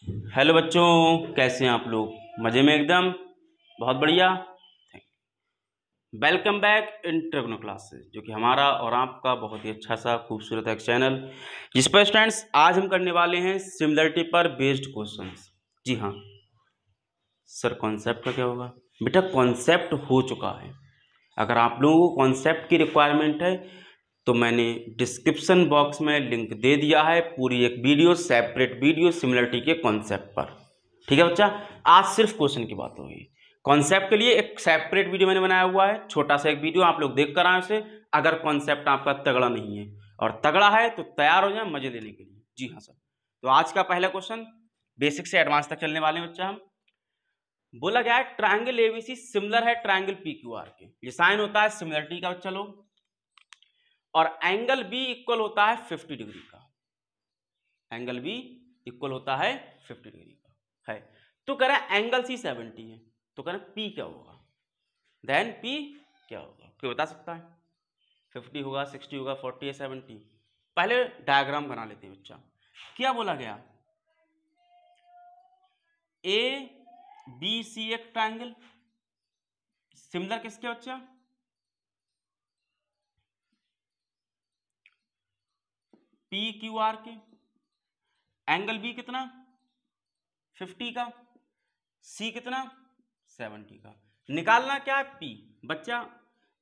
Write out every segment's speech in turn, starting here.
Hello बच्चों, कैसे हैं आप लोग? मज़े में एकदम, बहुत बढ़िया। Welcome back in trigno classes, जो कि हमारा और आपका बहुत ही अच्छा सा खूबसूरत एक चैनल, जिस पर स्टूडेंट्स आज हम करने वाले हैं सिमिलरिटी पर बेस्ड क्वेश्चंस। जी हाँ सर, कॉन्सेप्ट का क्या होगा बेटा? कॉन्सेप्ट हो चुका है। अगर आप लोगों को कॉन्सेप्ट की रिक्वायरमेंट है तो मैंने डिस्क्रिप्शन बॉक्स में लिंक दे दिया है, पूरी एक वीडियो, सेपरेट वीडियो सिमिलरिटी के कॉन्सेप्ट पर। ठीक है बच्चा, आज सिर्फ क्वेश्चन की बात होगी। कॉन्सेप्ट के लिए एक सेपरेट वीडियो मैंने बनाया हुआ है, छोटा सा एक वीडियो, आप लोग देख कर आए उसे, अगर कॉन्सेप्ट आपका तगड़ा नहीं है और तगड़ा है तो तैयार हो जाए मजे लेने के लिए। जी हाँ सर, तो आज का पहला क्वेश्चन, बेसिक से एडवांस तक चलने वाले हैं बच्चा हम। बोला गया है ट्रायंगल एबीसी सिमिलर है ट्रायंगल पीक्यूआर के। ये साइन होता है सिमिलरिटी का बच्चा लोग, और एंगल बी इक्वल होता है 50 डिग्री का। एंगल बी इक्वल होता है 50 डिग्री का है। तो कह रहा है एंगल सी 70 है, तो कह रहा है पी क्या होगा, देन पी क्या होगा? कोई बता सकता है? 50 होगा, 60 होगा, 40 या 70? पहले डायग्राम बना लेते हैं बच्चा। क्या बोला गया? ए बी सी एक ट्रायंगल, सिमिलर किसके बच्चा? पी क्यू आर के। एंगल बी कितना? 50 का। सी कितना? 70 का। निकालना क्या है? पी बच्चा।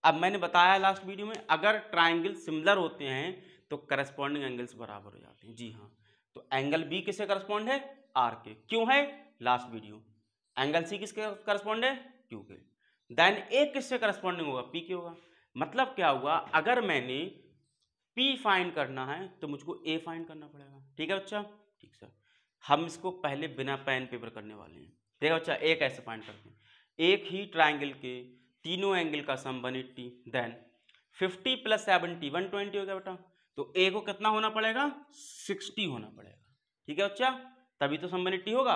अब मैंने बताया लास्ट वीडियो में, अगर ट्राइंगल सिमिलर होते हैं तो करस्पॉन्डिंग एंगल्स बराबर हो जाते हैं। जी हाँ, तो एंगल बी किससे करस्पॉन्ड है? आर के। क्यों है? Last video. एंगल सी किसके करस्पॉन्ड है? क्यू के। देन ए किससे करस्पॉन्डिंग होगा? पी के होगा। मतलब क्या हुआ, अगर मैंने पी फाइंड करना है तो मुझको ए फाइंड करना पड़ेगा। ठीक है बच्चा? ठीक सर, हम इसको पहले बिना पेन पेपर करने वाले हैं। देखो बच्चा, ए कैसे फाइंड करते हैं? एक ही ट्राइंगल के तीनों एंगल का सम 180, देन 50 प्लस 70 120 हो गया बेटा। तो ए को कितना होना पड़ेगा? 60 होना पड़ेगा। ठीक है बच्चा, तभी तो सम 180 होगा।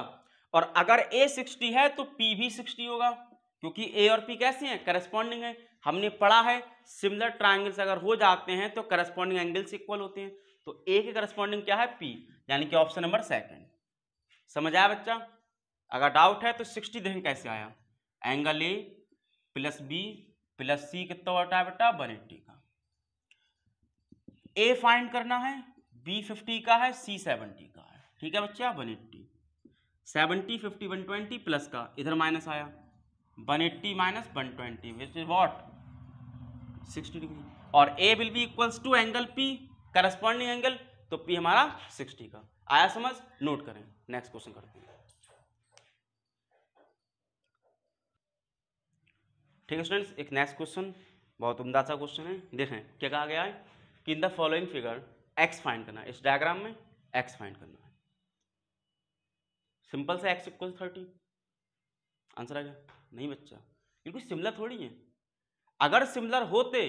और अगर ए 60 है तो पी भी 60 होगा, क्योंकि ए और पी कैसे हैं? करस्पॉन्डिंग है। हमने पढ़ा है सिमिलर ट्राइंगल्स अगर हो जाते हैं तो करस्पॉन्डिंग एंगल्स इक्वल होते हैं। तो ए के करस्पॉन्डिंग क्या है? पी, यानी कि ऑप्शन नंबर सेकंड। समझ आया बच्चा? अगर डाउट है तो 60 देखें कैसे आया। Angle A plus B plus C कितना होता है बेटा? 180 का। ए फाइंड करना है, बी 50 का है, सी 70 का है। ठीक है बच्चा, 180 70 50 120 प्लस का इधर माइनस आया, 180 minus 120 which is what? 60 degree. और A will be equals to angle P, corresponding angle, तो पी हमारा 60 का आया। समझ? नोट करें, नेक्स्ट क्वेश्चन करते हैं। ठीक है स्टूडेंट्स, एक नेक्स्ट क्वेश्चन, बहुत उम्दा सा क्वेश्चन है। देखें क्या कहा गया है कि in the following figure x find करना है। इस डायग्राम में एक्स फाइंड करना है। सिंपल से एक्स इक्वल 30 आंसर आ गया। नहीं बच्चा, ये कोई सिमिलर थोड़ी है। अगर सिमिलर होते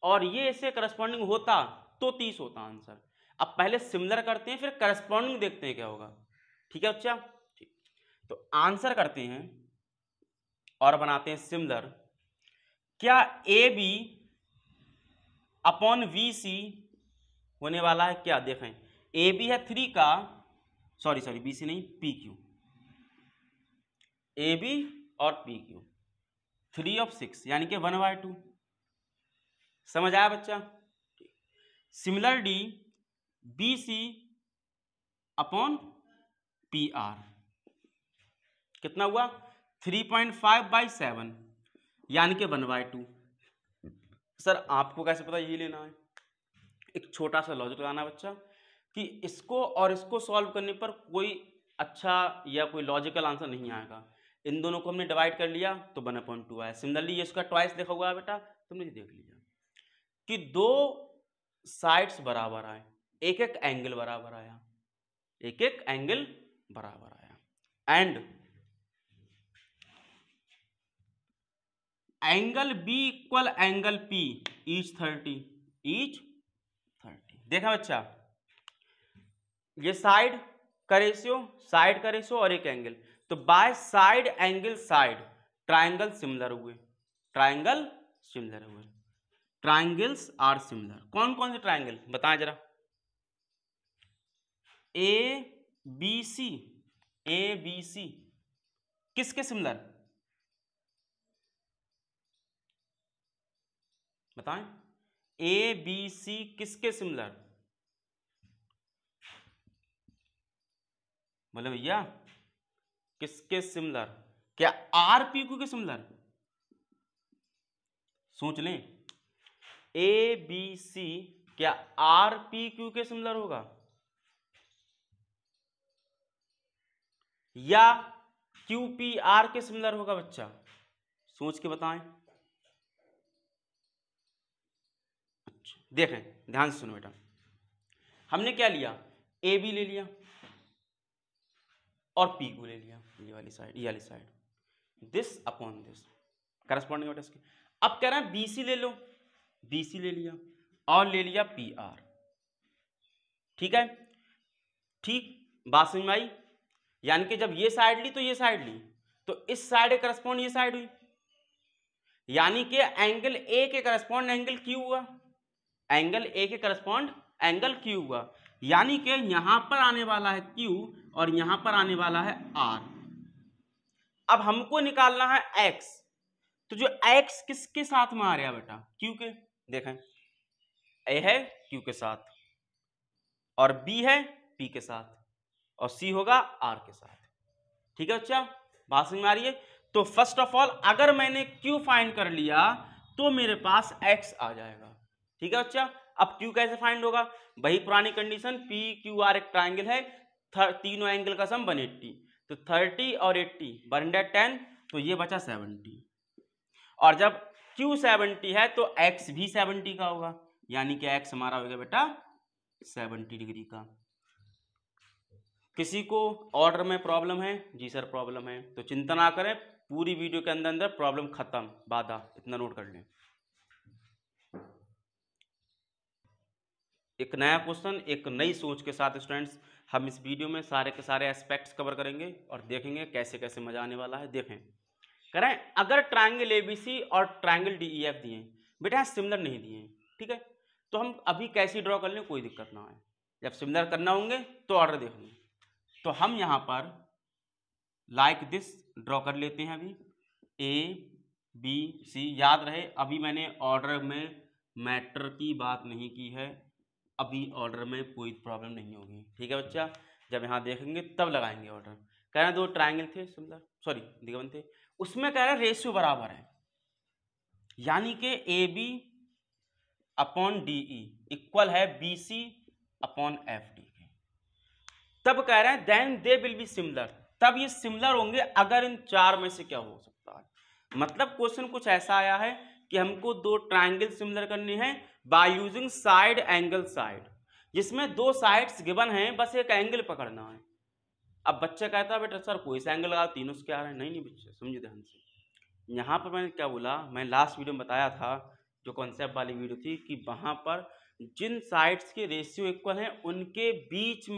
और ये इससे करस्पॉन्डिंग होता तो 30 होता आंसर। अब पहले सिमिलर करते हैं, फिर करस्पॉन्डिंग देखते हैं क्या होगा। ठीक है बच्चा? ठीक, तो आंसर करते हैं और बनाते हैं सिमिलर। क्या ए बी अपॉन वी सी होने वाला है क्या? देखें, ए बी है 3 का, सॉरी बी सी नहीं, पी क्यू। ए बी और पी क्यू 3 ऑफ 6 यानी कि 1/2। समझ आया बच्चा? Similar D B C upon P R कितना हुआ? 3.5/7 यानी कि 1/2। सर आपको कैसे पता यही लेना है? एक छोटा सा लॉजिक लगाना बच्चा कि इसको और इसको सॉल्व करने पर कोई अच्छा या कोई लॉजिकल आंसर नहीं आएगा। इन दोनों को हमने डिवाइड कर लिया तो 1/2 आया। सिमिलरली ये इसका ट्वाइस देखा हुआ है बेटा, तुमने देख लिया कि दो साइड्स बराबर आए, एक एक एंगल बराबर आया, एक एक एंगल बराबर आया, and angle B equal angle P each 30 each 30। देखा बच्चा, ये साइड का रेशियो और एक एंगल, तो by side angle side triangle similar हुए, ट्राइंगल सिमिलर हुए। Triangles are similar. कौन कौन से ट्राइंगल बताएं जरा? A B C A B C किसके सिमिलर बताएं, ए बी सी किसके सिमिलर, बोले भैया किसके सिमिलर, क्या आर पी क्यू के सिमिलर, सोच लें, ए बी सी क्या आर पी क्यू के सिमिलर होगा या क्यू पी आर के सिमिलर होगा, बच्चा सोच के बताएं। अच्छा देखें, ध्यान से सुनो बेटा, हमने क्या लिया, ए बी ले लिया और पी को ले लिया, ये वाली side, this upon this corresponding बेटा इसके। अब कह रहे हैं बी सी ले लो, बी सी ले लिया और ले लिया पी आर, ठीक है, ठीक बात समझ में आई। यानी कि जब ये साइड ली तो ये साइड ली, तो इस साइड के करस्पॉन्ड ये साइड हुई, यानी कि एंगल ए के करस्पॉन्ड एंगल क्यू हुआ, एंगल ए के करस्पॉन्ड एंगल क्यू हुआ, यानी कि यहां पर आने वाला है क्यू और यहां पर आने वाला है आर। अब हमको निकालना है एक्स, तो जो एक्स किसके साथ में आ रहा है बेटा, क्यू के, देखें ए है क्यू के साथ और बी है पी के साथ और सी होगा आर के साथ, ठीक है बच्चा, बात समझ में आ रही है। तो फर्स्ट ऑफ ऑल अगर मैंने क्यू फाइंड कर लिया तो मेरे पास एक्स आ जाएगा, ठीक है बच्चा। अब क्यू कैसे फाइंड होगा, वही पुरानी कंडीशन, पी क्यू आर एक ट्राइंगल है, तीनों एंगल का सम 180, तो 30 और 80 110, तो ये बचा 70, और जब Q 70 है तो X भी 70 का होगा, यानी कि X हमारा हो गया बेटा 70 डिग्री का। किसी को ऑर्डर में प्रॉब्लम है, जी सर प्रॉब्लम है, तो चिंता ना करें, पूरी वीडियो के अंदर अंदर प्रॉब्लम खत्म, बाधा, इतना नोट कर लें। एक नया क्वेश्चन, एक नई सोच के साथ स्टूडेंट्स हम इस वीडियो में सारे के सारे एस्पेक्ट्स कवर करेंगे और देखेंगे कैसे कैसे मजा आने वाला है। देखें करें, अगर ट्रायंगल एबीसी और ट्रायंगल डीईएफ दिए बेटा सिमिलर नहीं दिए, ठीक है, तो हम अभी कैसे ड्रॉ कर लें, कोई दिक्कत ना है, जब सिमिलर करना होंगे तो ऑर्डर देख लें। तो हम यहाँ पर लाइक दिस ड्रॉ कर लेते हैं, अभी ए बी सी, याद रहे अभी मैंने ऑर्डर में मैटर की बात नहीं की है, अभी ऑर्डर में कोई प्रॉब्लम नहीं होगी, ठीक है बच्चा, जब यहाँ देखेंगे तब लगाएंगे ऑर्डर। कह रहे हैं दो ट्रायंगल थे सिमिलर, सॉरी दिगवन थे, उसमें कह रहे हैं रेशियो बराबर है, यानी कि A B upon D E equal है B C upon F D के, तब कह रहे हैं then they will be similar, तब ये सिमिलर होंगे अगर इन चार में से क्या हो सकता है। मतलब क्वेश्चन कुछ ऐसा आया है कि हमको दो ट्रायंगल सिमिलर करने हैं by using side angle side, जिसमें दो साइड्स गिवन हैं, बस एक एंगल पकड़ना है। अब बच्चा कहता है बेटा सर कोई सा एंगल लगा, तीनों से क्या आ रहा है, नहीं नहीं बच्चे समझिए ध्यान से, यहाँ पर मैंने क्या बोला, मैं लास्ट वीडियो में बताया था जो कॉन्सेप्ट वाली वीडियो थी, कि वहाँ पर जिन साइड्स के रेशियो इक्वल हैं उनके बीच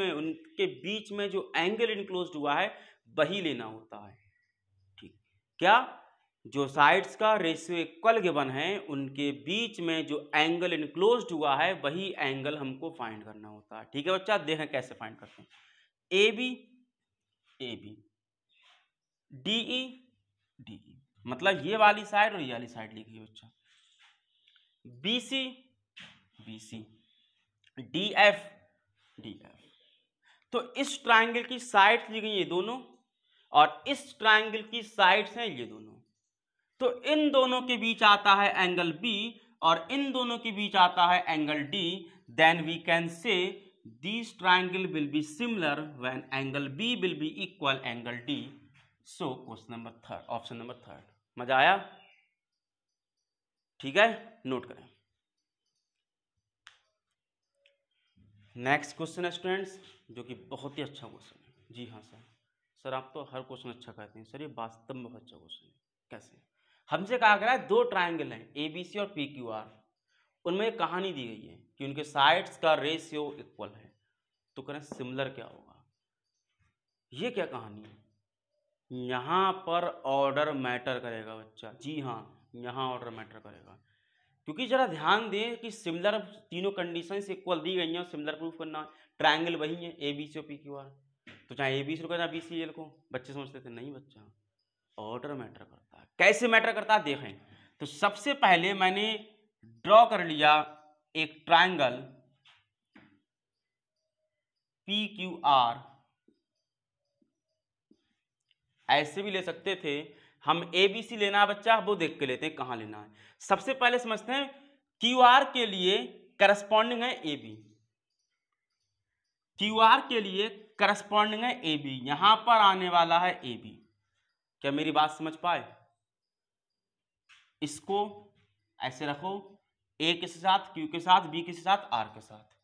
में जो एंगल इनक्लोज्ड हुआ है वही लेना होता है, ठीक, क्या जो साइड्स का रेशियो इक्वल गिवन है उनके बीच में जो एंगल इनक्लोज्ड हुआ है वही एंगल हमको फाइंड करना होता है, ठीक है बच्चा। देखें कैसे फाइंड करते हैं, ए बी डीई डीई, मतलब ये वाली साइड और ये वाली साइड लिखिए बच्चा, बी सी डी एफ, तो इस ट्रायंगल की साइड्स ली गई ये दोनों और इस ट्रायंगल की साइड्स हैं ये दोनों, तो इन दोनों के बीच आता है एंगल बी और इन दोनों के बीच आता है angle D, then we can say this triangle will be similar when angle B will be equal angle D. So question number third, option number third, मजा आया, ठीक है, नोट करें। नेक्स्ट क्वेश्चन है स्टूडेंट्स, जो कि बहुत ही अच्छा क्वेश्चन है। जी हाँ सर आप तो हर क्वेश्चन अच्छा कहते हैं सर, ये वास्तव में बहुत अच्छा क्वेश्चन है। कैसे, हमसे कहा गया है दो ट्रायंगल हैं ए बी सी और पी क्यू आर, उनमें एक कहानी दी गई है कि उनके साइड्स का रेशियो इक्वल है, तो करें सिमिलर क्या होगा, ये क्या कहानी है, यहाँ पर ऑर्डर मैटर करेगा बच्चा, जी हाँ यहाँ ऑर्डर मैटर करेगा, क्योंकि जरा ध्यान दें कि सिमिलर तीनों कंडीशंस इक्वल दी गई हैं और सिमिलर प्रूफ करना, ट्रायंगल वही है ए बी सी और पी क्यू आर, तो चाहे ABC लिखो चाहे BC लिखो। बच्चे समझते थे नहीं बच्चा, ऑर्डर मैटर करता है। कैसे मैटर करता है देखें। तो सबसे पहले मैंने ड्रॉ कर लिया एक ट्रायंगल PQR, ऐसे भी ले सकते थे हम। ABC लेना है बच्चा, वो देख के लेते हैं कहां लेना है। सबसे पहले समझते हैं QR के लिए करस्पॉन्डिंग है AB, QR के लिए करस्पॉन्डिंग है AB, यहां पर आने वाला है AB। क्या मेरी बात समझ पाए? इसको ऐसे रखो, A के साथ, Q के साथ, B के साथ, R के साथ।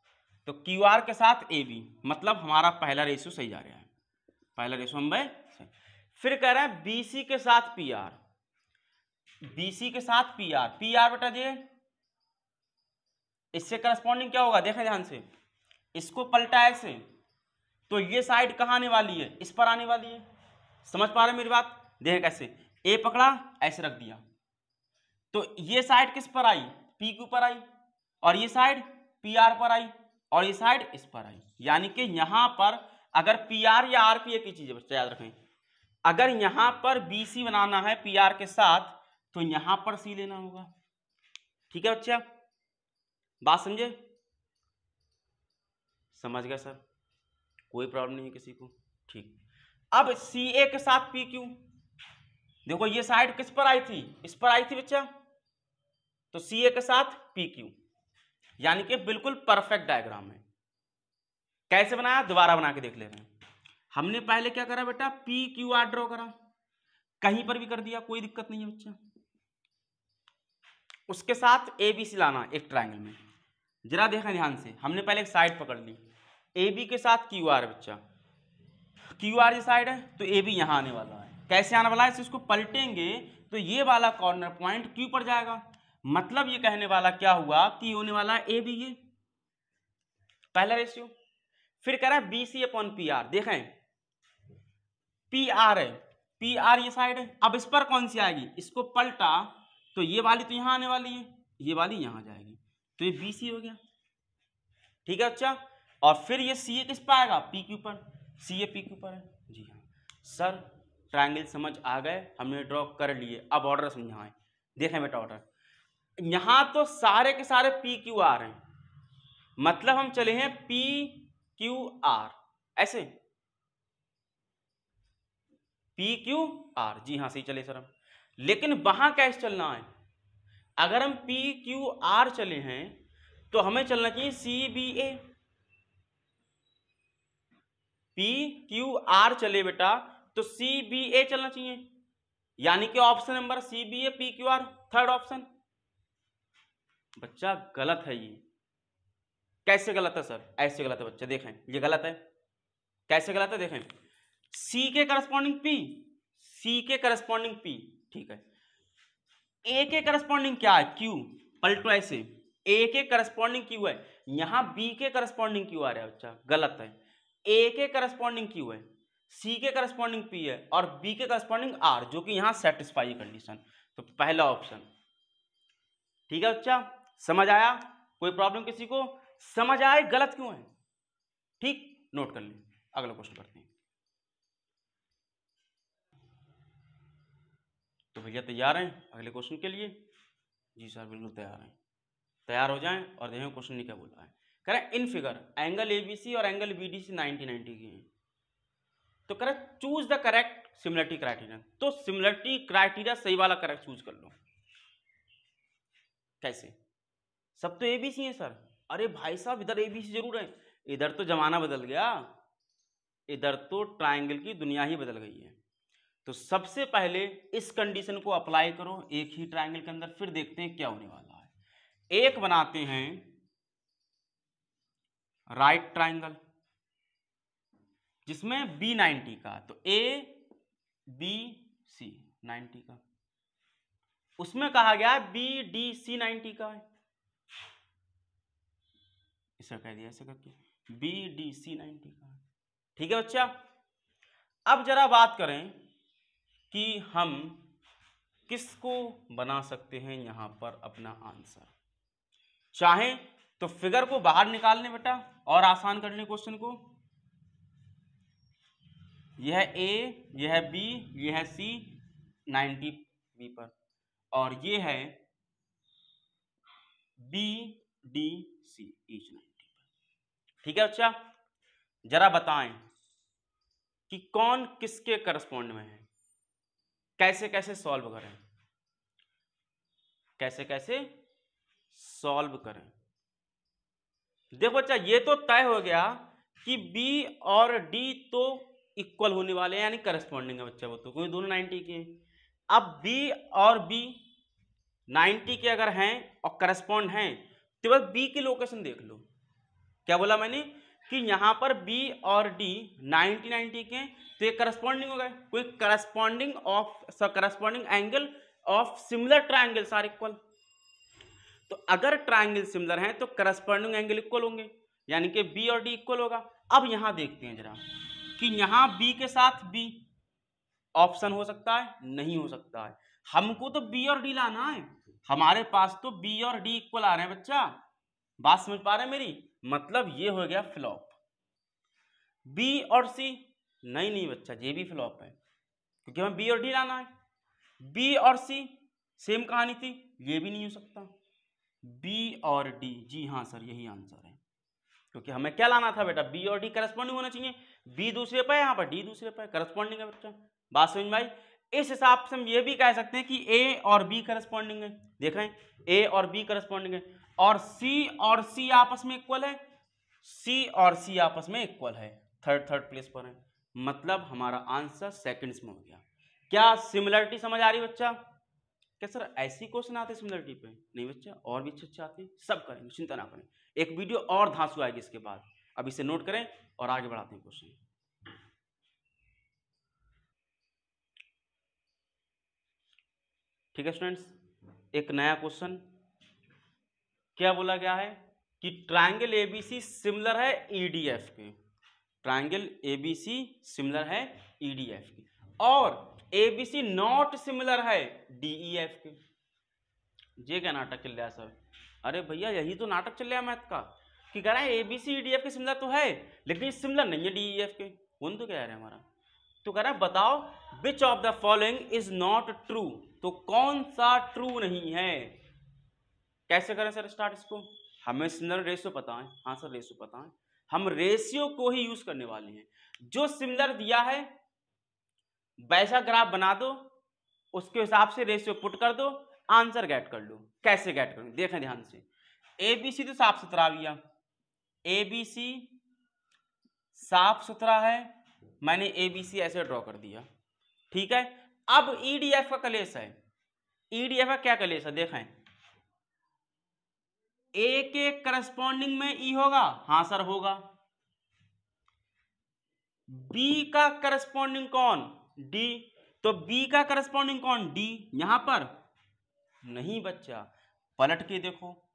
तो QR के साथ AB, मतलब हमारा पहला रेशियो सही जा रहा है, पहला रेशियो हम भाई सही। फिर कह रहे हैं BC के साथ PR, BC के साथ PR, PR बेटा जी इससे करस्पॉन्डिंग क्या होगा देखें ध्यान से। इसको पलटा ऐसे तो ये साइड कहाँ आने वाली है, इस पर आने वाली है। समझ पा रहे मेरी बात? देखें कैसे, A पकड़ा ऐसे रख दिया तो ये साइड किस पर आई, PQ पर आई, और ये साइड PR पर आई, और ये साइड इस पर आई। यानी कि यहां पर अगर PR या RP एक ही चीज है बच्चा, याद रखें। अगर यहां पर BC बनाना है PR के साथ तो यहां पर C लेना होगा। ठीक है बच्चा, बात समझे? समझ गया सर, कोई प्रॉब्लम नहीं है किसी को? ठीक। अब CA के साथ PQ, देखो ये साइड किस पर आई थी, इस पर आई थी बच्चा, तो CA के साथ PQ, यानी कि बिल्कुल परफेक्ट डायग्राम है। कैसे बनाया दोबारा बना के देख ले रहे हैं। हमने पहले क्या करा बेटा, PQR ड्रॉ करा, कहीं पर भी कर दिया कोई दिक्कत नहीं है बच्चा। उसके साथ ABC लाना एक ट्रायंगल में। जरा देखा ध्यान से, हमने पहले एक साइड पकड़ ली, AB के साथ QR बच्चा, QR ये साइड है तो AB यहां आने वाला है। कैसे आने वाला है, इसको पलटेंगे तो ये वाला कॉर्नर पॉइंट Q पर जाएगा। मतलब ये कहने वाला क्या हुआ कि होने वाला है AB, ये पहला रेशियो। फिर कह रहा है BC अपॉन PR, देखें PR है, PR ये साइड है, अब इस पर कौन सी आएगी, इसको पलटा तो ये वाली तो यहां आने वाली है, ये वाली यहां जाएगी, तो ये BC हो गया। ठीक है बच्चा, और फिर ये CA किस पर आएगा, PQ पर, CA PQ पर है। जी हाँ सर, ट्रायंगल समझ आ गए, हमने ड्रॉ कर लिए। अब ऑर्डर समझाएं, देखें बेटा ऑर्डर, यहां तो सारे के सारे PQR हैं, मतलब हम चले हैं PQR ऐसे, PQR, जी हाँ सही चले सर हम। लेकिन वहां कैसे चलना है, अगर हम PQR चले हैं तो हमें चलना चाहिए CBA। PQR चले बेटा तो CBA चलना चाहिए, यानी कि option number CBA PQR, third option. बच्चा गलत है ये। कैसे गलत है सर? ऐसे गलत है बच्चा, देखें ये गलत है। कैसे गलत है देखें, C के करस्पॉन्डिंग P, C के करस्पॉन्डिंग P, ठीक है। A के करस्पॉन्डिंग क्या है, Q, पलटो ऐसे, A के करस्पॉन्डिंग Q है, यहां B के करस्पॉन्डिंग Q आ रहा है बच्चा, गलत है। A के करस्पॉन्डिंग Q है, C के करस्पॉन्डिंग P है, और B के करस्पॉन्डिंग R, जो कि यहां सेटिस्फाई कंडीशन, तो पहला ऑप्शन। ठीक है बच्चा, समझ आया? कोई प्रॉब्लम किसी को? समझ आए गलत क्यों है? ठीक, नोट कर लें, अगला क्वेश्चन करते हैं। तो भैया तैयार हैं अगले क्वेश्चन के लिए? जी सर बिल्कुल तैयार हैं। तैयार हो जाएं और देखें क्वेश्चन ने क्या बोला है। कह रहे हैं इन फिगर एंगल ABC और एंगल BDC 90-90 के हैं, तो कह रहे choose the correct similarity criteria. तो सिमिलरिटी क्राइटेरिया सही वाला करेक्ट चूज कर लो। कैसे? सब तो ABC है सर। अरे भाई साहब इधर ABC जरूर है, इधर तो जमाना बदल गया, इधर तो ट्रायंगल की दुनिया ही बदल गई है। तो सबसे पहले इस कंडीशन को अप्लाई करो एक ही ट्रायंगल के अंदर, फिर देखते हैं क्या होने वाला है। एक बनाते हैं राइट ट्रायंगल जिसमें B 90 का, तो ABC 90 का, उसमें कहा गया BDC 90 का है, इसे कह दिया ऐसे करके BDC 90 का है। ठीक है बच्चा, अब जरा बात करें कि हम किसको बना सकते हैं यहां पर अपना आंसर। चाहें तो फिगर को बाहर निकालने बेटा और आसान करने क्वेश्चन को, यह है ए, यह है बी, यह है सी 90 बी पर, और ये है बी डी सी ईच 90 पर। ठीक है बच्चा, जरा बताएं कि कौन किसके करस्पॉन्ड में है, कैसे कैसे सॉल्व करें, कैसे कैसे सॉल्व करें। देखो बच्चा, ये तो तय हो गया कि बी और डी तो इक्वल होने वाले हैं, यानी करस्पॉन्डिंग है बच्चा, वो तो कोई दोनों 90 के हैं। अब बी और बी 90 के अगर हैं और करस्पॉन्ड हैं तो बस बी की लोकेशन देख लो। क्या बोला मैंने कि यहां पर बी और डी 90 के हैं, तो ये करस्पॉन्डिंग हो गए। कोई corresponding angle of similar triangles are equal. तो अगर ट्रायंगल सिमिलर हैं तो करस्पॉन्डिंग एंगल इक्वल होंगे, यानी कि बी और डी इक्वल होगा। अब यहां देखते हैं जरा कि यहां बी के साथ बी ऑप्शन हो सकता है, नहीं हो सकता है। हमको तो बी और डी लाना है, हमारे पास तो बी और डी इक्वल आ रहे हैं बच्चा। बात समझ पा रहे हैं मेरी? मतलब ये हो गया फ्लॉप। बी और सी, नहीं बच्चा, ये भी फ्लॉप है, क्योंकि हमें बी और डी लाना है। बी और सी सेम कहानी थी, ये भी नहीं हो सकता। बी और डी, जी हाँ सर, यही आंसर है, क्योंकि हमें क्या लाना था बेटा, बी और डी करस्पॉन्डिंग होना चाहिए। बी दूसरे पे, यहाँ पर डी दूसरे पे, करस्पॉन्डिंग है बच्चा। बात समझ में आई? इस हिसाब से हम ये भी कह सकते हैं कि ए और बी करस्पॉन्डिंग है। देखें, ए और बी करस्पॉन्डिंग है, और सी आपस में इक्वल है, सी और सी आपस में इक्वल है, थर्ड प्लेस पर है। मतलब हमारा आंसर सेकंड्स में हो गया। क्या सिमिलरिटी समझ आ रही बच्चा? क्या सर ऐसी क्वेश्चन आते सिमिलरिटी पे? नहीं बच्चा, और भी अच्छे आते, सब करेंगे, चिंता ना करें। एक वीडियो और धांसू आएगी इसके बाद, अब इसे नोट करें और आगे बढ़ाते हैं क्वेश्चन। ठीक है स्टूडेंट्स, एक नया क्वेश्चन क्या बोला गया है कि ट्रायंगल एबीसी सिमिलर है ईडीएफ के। ट्रायंगल एबीसी सिमिलर है ईडीएफ के, और एबीसी नॉट सिमिलर है डीईएफ के। ये क्या नाटक चल रहा है सर? अरे भैया, यही तो नाटक चल रहा है मैथ का, कि कह रहा है एबीसी ईडीएफ के सिमिलर तो है, लेकिन सिमिलर नहीं है डीईएफ के। कौन तो कह रहा है हमारा? तो कह रहा है बताओ which of the following is not true, तो कौन सा ट्रू नहीं है। कैसे करें सर स्टार्ट इसको? हमें सिमिलर रेशियो पता है, हाँ सर रेशियो पता है, हम रेशियो को ही यूज करने वाले हैं। जो सिमिलर दिया है वैसा ग्राफ बना दो, उसके हिसाब से रेशियो पुट कर दो, आंसर गेट कर लो। कैसे गेट करें देखें ध्यान से। एबीसी तो साफ सुथरा लिया, एबीसी साफ सुथरा है, मैंने एबीसी ऐसे ड्रॉ कर दिया। ठीक है, अब ईडीएफ का कलेश है। ईडीएफ का क्या कलेश है देखें, ए के करस्पॉन्डिंग में ई होगा, हाँ सर होगा। बी का करस्पॉन्डिंग कौन? डी। तो बी का करस्पॉन्डिंग कौन? डी। यहां पर नहीं बच्चा, पलट के देखो,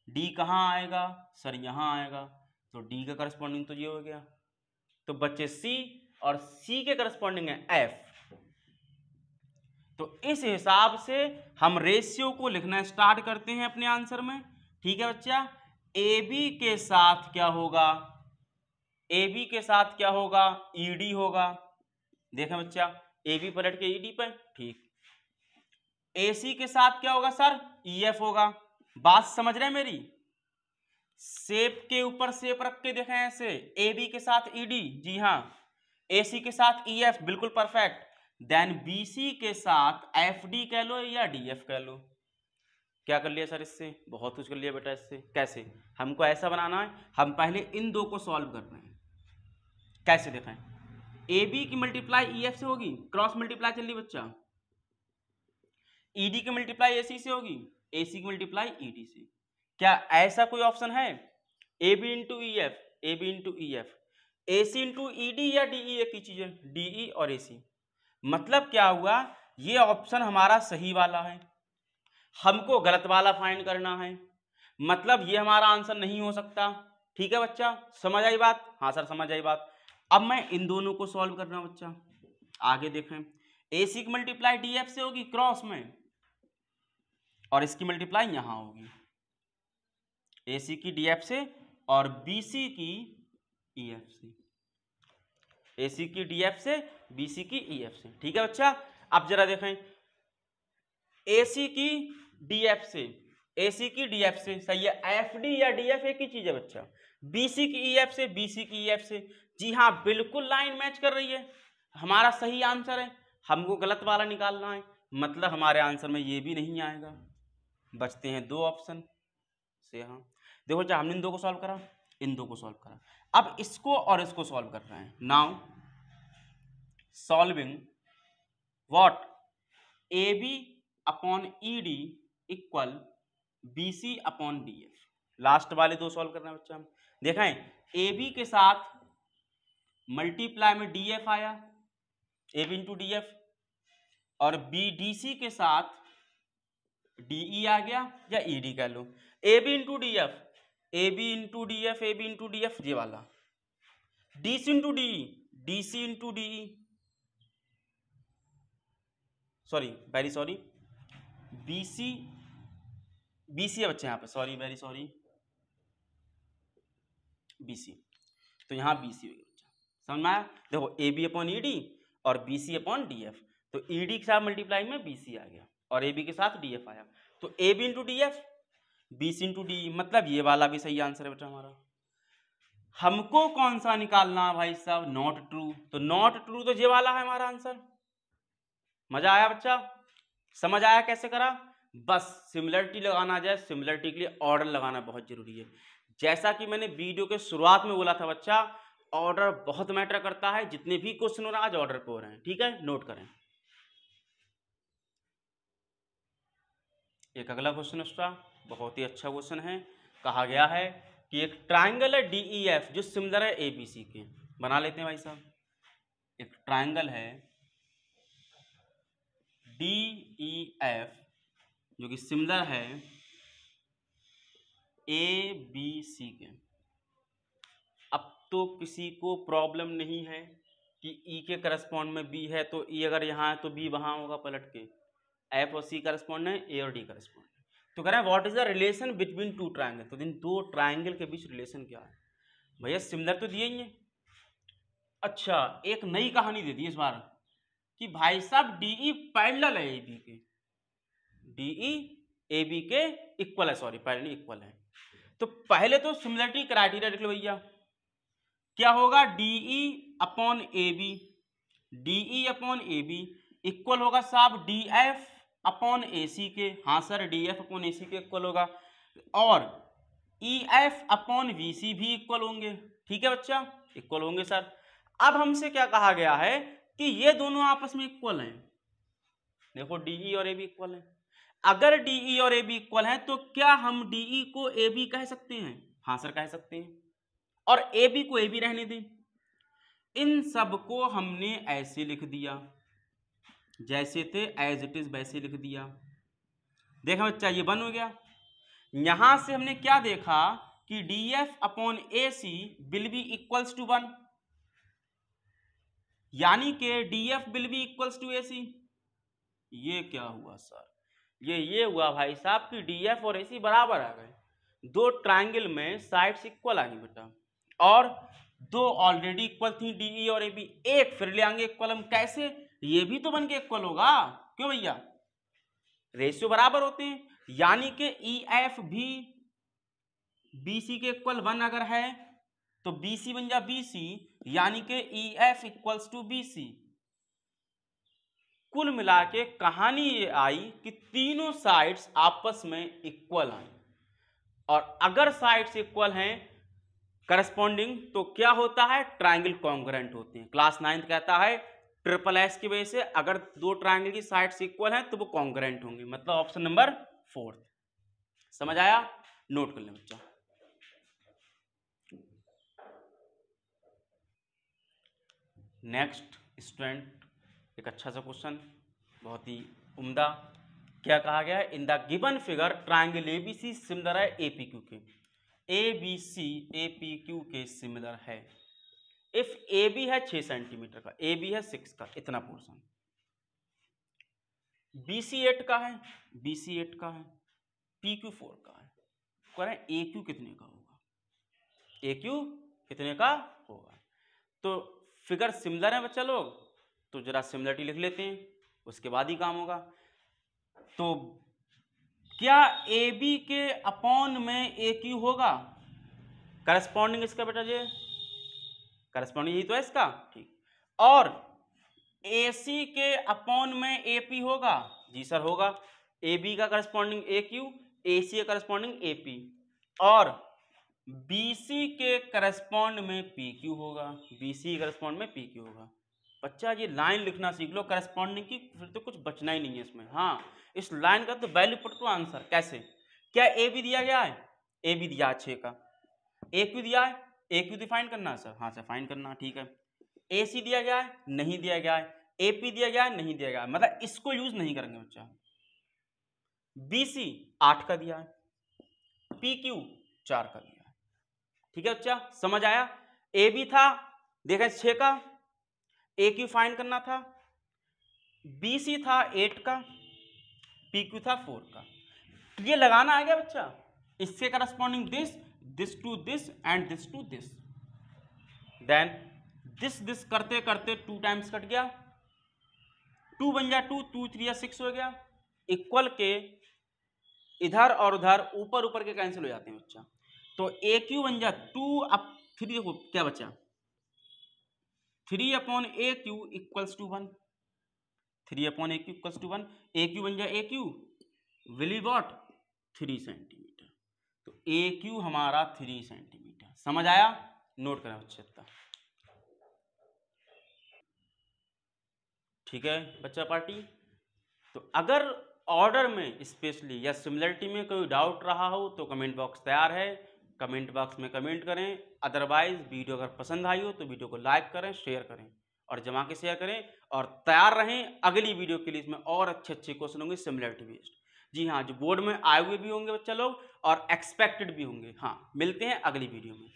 डी कहां आएगा सर? यहां आएगा, तो डी का करस्पॉन्डिंग तो ये हो गया। तो बच्चे सी, और सी के करस्पॉन्डिंग है एफ। तो इस हिसाब से हम रेशियो को लिखना स्टार्ट करते हैं अपने आंसर में। ठीक है बच्चा, ए बी के साथ क्या होगा? ए बी के साथ क्या होगा? ईडी होगा। देखें बच्चा, ए बी पलट के ईडी पर, ठीक। ए सी के साथ क्या होगा सर? ईएफ होगा। बात समझ रहे हैं मेरी? शेप के ऊपर शेप रख के देखें ऐसे, ए बी के साथ ईडी, जी हाँ। ए सी के साथ ईएफ, बिल्कुल परफेक्ट। देन बी सी के साथ एफ डी कह लो या डी एफ कह लो। क्या कर लिया सर इससे? बहुत कुछ कर लिया बेटा इससे। कैसे? हमको ऐसा बनाना है, हम पहले इन दो को सॉल्व कर रहे हैं। कैसे देखें, ए बी की मल्टीप्लाई ई एफ से होगी, क्रॉस मल्टीप्लाई चल रही बच्चा। ईडी की मल्टीप्लाई एसी से होगी, एसी की मल्टीप्लाई ईडी से। क्या ऐसा कोई ऑप्शन है? A B into E F, A B into E F, A C into E D या डीई एक ही चीज है, डीई और एसी। मतलब क्या हुआ, ये ऑप्शन हमारा सही वाला है, हमको गलत वाला फाइंड करना है। मतलब ये हमारा आंसर नहीं हो सकता। ठीक है बच्चा, समझ आई बात? हाँ सर समझ आई बात। अब मैं इन दोनों को सॉल्व कर रहा हूं बच्चा। आगे देखें, एसी की मल्टीप्लाई डीएफ से होगी क्रॉस में, और इसकी मल्टीप्लाई यहां होगी, एसी की डीएफ से और बीसी की ईएफ से। AC की DF से, BC की EF से। ठीक है बच्चा, अब जरा देखें AC की DF से, AC की DF से, सही है, FD या DF एक ही चीज है बच्चा। BC की EF से, BC की EF से, जी हाँ बिल्कुल लाइन मैच कर रही है, हमारा सही आंसर है। हमको गलत वाला निकालना है, मतलब हमारे आंसर में ये भी नहीं आएगा। बचते हैं दो ऑप्शन से। हाँ देखो, चाहे हमने इन दो को सॉल्व करा, इन दो को सॉल्व करा, अब इसको और इसको सॉल्व कर रहे हैं। Now solving what, AB upon ED equal BC upon DF। Last वाले दो सॉल्व करना है बच्चा। हम देखें AB के साथ मल्टीप्लाई में DF आया, AB इंटू DF, और BDC के साथ DE आ गया, या ED कह लो। AB into DF, AB into DF, AB into DF ये वाला, DC into DE, DC into DE, sorry very sorry, BC है बच्चे यहाँ पे, सॉरी वेरी सॉरी, BC, तो यहाँ BC हो गया बच्चा। समझ में आया? देखो AB अपॉन ED और BC अपॉन DF, तो ED के साथ मल्टीप्लाई में BC आ गया और AB के साथ DF आया, तो AB into DF, BC into DE, मतलब ये वाला भी सही आंसर है बेटा हमारा। हमको कौन सा निकालना है भाई साहब, नॉट ट्रू, तो नॉट ट्रू तो ये वाला है हमारा आंसर। मजा आया बच्चा? समझ आया कैसे करा? बस सिमिलरिटी लगाना जाए, सिमिलरिटी के लिए ऑर्डर लगाना बहुत जरूरी है। जैसा कि मैंने वीडियो के शुरुआत में बोला था बच्चा, ऑर्डर बहुत मैटर करता है। जितने भी क्वेश्चन हो रहे हैं आज ऑर्डर पे हो रहे हैं, ठीक है, नोट करें। एक अगला क्वेश्चन उसका बहुत ही अच्छा क्वेश्चन है। कहा गया है कि एक ट्राइंगल है DEF जो सिमिलर है ABC के। बना लेते हैं भाई साहब। एक ट्राइंगल है DEF जो कि सिमिलर है ABC के। अब तो किसी को प्रॉब्लम नहीं है कि E के करस्पॉन्ड में B है, तो E अगर यहाँ है तो B वहाँ होगा पलट के। F और C करस्पॉन्ड है, A और D करस्पॉन्ड है। तो कह रहे हैं what is the relation between two triangle, तो इन दो ट्राइंगल के बीच रिलेशन क्या है। भैया सिमिलर तो दिए ही है। अच्छा एक नई कहानी दे दी इस बार कि भाई साहब DE पैरेलल है AB के, DE AB के इक्वल है, सॉरी पैरेलल इक्वल है। तो पहले तो सिमिलरिटी क्राइटेरिया देख लो भैया, क्या होगा, DE upon AB, DE upon AB equal होगा साहब DF अपॉन AC के। हाँ सर DF अपॉन AC के इक्वल होगा, और EF अपॉन VC भी इक्वल होंगे। ठीक है बच्चा, इक्वल होंगे सर। अब हमसे क्या कहा गया है कि ये दोनों आपस में इक्वल हैं। देखो DE और AB इक्वल हैं। अगर DE और AB इक्वल हैं तो क्या हम DE को AB कह सकते हैं? हाँ सर कह सकते हैं, और AB को AB रहने दें। इन सब को हमने ऐसे लिख दिया, जैसे थे एज इट इज वैसे लिख दिया। देखा बच्चा ये बन हो गया। यहां से हमने क्या देखा कि DF upon AC will be equals to 1, यानी कि DF will be equals to AC। ये क्या हुआ सर, ये हुआ भाई साहब कि DF और AC बराबर आ गए। दो ट्राइंगल में साइड्स इक्वल आ गई बेटा, और दो ऑलरेडी इक्वल थी DE और AB, एक फिर ले आएंगे इक्वल हम। कैसे? ये भी तो बन के इक्वल होगा, क्यों भैया, रेशियो बराबर होते हैं। यानी कि EF भी BC के इक्वल 1 अगर है तो BC बन जा BC, यानी कि EF इक्वल्स टू BC। कुल मिला के कहानी ये आई कि तीनों साइड्स आपस में इक्वल आई, और अगर साइड्स इक्वल हैं करस्पॉन्डिंग तो क्या होता है, ट्राइंगल कॉन्ग्रुएंट होते हैं। क्लास 9 कहता है ट्रिपल एस की वजह से अगर दो ट्राइंगल की साइड्स इक्वल हैं तो वो कॉन्ग्रुएंट होंगे, मतलब ऑप्शन नंबर 4। समझ आया? नोट कर लें बच्चा। नेक्स्ट स्टूडेंट, एक अच्छा सा क्वेश्चन, बहुत ही उम्दा। क्या कहा गया है, in the given figure triangle ABC similar है APQ के। ABC APQ के सिमिलर है इफ AB है 6 सेंटीमीटर का, AB है 6 का, इतना पोर्शन, BC 8 का है, BC 8 का है, PQ 4 का है। कह रहे हैं AQ कितने का होगा, AQ कितने का होगा। तो फिगर सिमिलर है बच्चा लोग, तो जरा सिमिलरिटी लिख लेते हैं, उसके बाद ही काम होगा। तो क्या ए बी के अपॉन में ए क्यू होगा? करस्पॉन्डिंग इसका बेटा जी, करस्पॉन्डिंग यही तो है इसका, ठीक। और ए सी के अपॉन में ए पी होगा? जी सर होगा। ए बी का करस्पॉन्डिंग ए क्यू, ए सी का करस्पॉन्डिंग ए पी, और बी सी के करस्पॉन्ड में पी क्यू होगा, बी सी करस्पॉन्ड में पी क्यू होगा। बच्चा ये लाइन लिखना सीख लो करस्पॉन्डिंग की, फिर तो कुछ बचना ही नहीं है इसमें। हाँ, इस लाइन का तो वैल्यू पुट टू आंसर। कैसे? क्या ए बी दिया गया है? ए बी दिया 6 का। ए क्यू दिया है? ए क्यू डिफाइन करना है सर, हाँ सर फाइन करना, ठीक है। ए सी दिया गया है? नहीं दिया गया है। ए पी दिया गया है? नहीं दिया गया है, मतलब इसको यूज नहीं करेंगे बच्चा। बी सी 8 का दिया है, पी क्यू 4 का दिया है, ठीक है बच्चा, समझ आया? ए बी था देखा 6 का, ए क्यू फाइंड करना था, बी सी था 8 का, पी क्यू था 4 का। तो ये लगाना आ गया बच्चा, इसके corresponding this to this and this to this, then this करते करते 2 टाइम्स कट गया, 2 बन गया 2, 2 3 या 6 हो गया, इक्वल के इधर और उधर ऊपर ऊपर के कैंसिल हो जाते हैं बच्चा। तो ए क्यू बन जा 2, अब 3 देखो क्या बचा, 3 upon A Q equals to 1, 3 upon A Q equals to 1, A Q बन जाए A Q will what 3 centimetre. तो ए क्यू हमारा 3 सेंटीमीटर। समझ आया? नोट करें बच्चे इतना, ठीक है बच्चा पार्टी। तो अगर ऑर्डर में स्पेशली या सिमिलरिटी में कोई डाउट रहा हो तो कमेंट बॉक्स तैयार है, कमेंट बॉक्स में कमेंट करें। अदरवाइज वीडियो अगर पसंद आई हो तो वीडियो को लाइक करें, शेयर करें और जमा के शेयर करें, और तैयार रहें अगली वीडियो के लिए। इसमें और अच्छे अच्छे क्वेश्चन होंगे सिमिलरिटी बेस्ड, जी हाँ, जो बोर्ड में आए हुए भी होंगे बच्चा लोग और एक्सपेक्टेड भी होंगे। हाँ, मिलते हैं अगली वीडियो में।